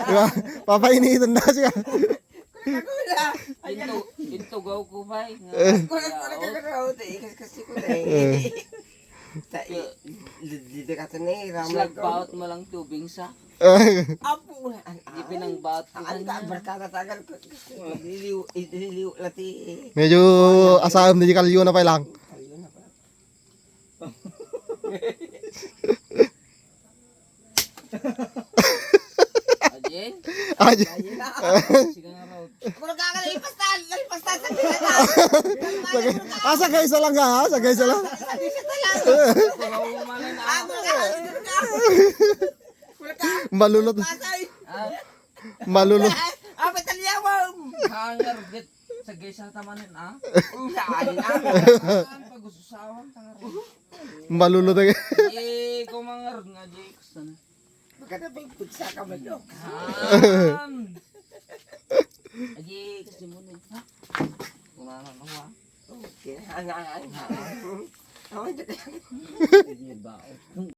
Diba? Papainitan na siya. Ito gaw ko ba? Kasi ko na dito ka ito na Slagbaot mo lang tubing sa. Apo nga. Di pinangbaot ko Ang barkada-tagal ko. Ililiw lati. Medyo asam di kalyo na pa lang. Ayun na pa. Ajay? Ay, Sige nga raw. Kung kakalipasan sa sa isa lang ha? Sa isa lang. Kung umanan na ako. Malulot. Ah, Malulot. Hanger get sa gaysa tamanin ah. Pag-ususawan tangar. Malulot. Kumangar nga jay gusto na. Maganda pa yung putsa ka ba yun? Aji kasi mo na. Ha? Kumanan ako ah. Okay, hangaan. Hangaan. Hindi ba?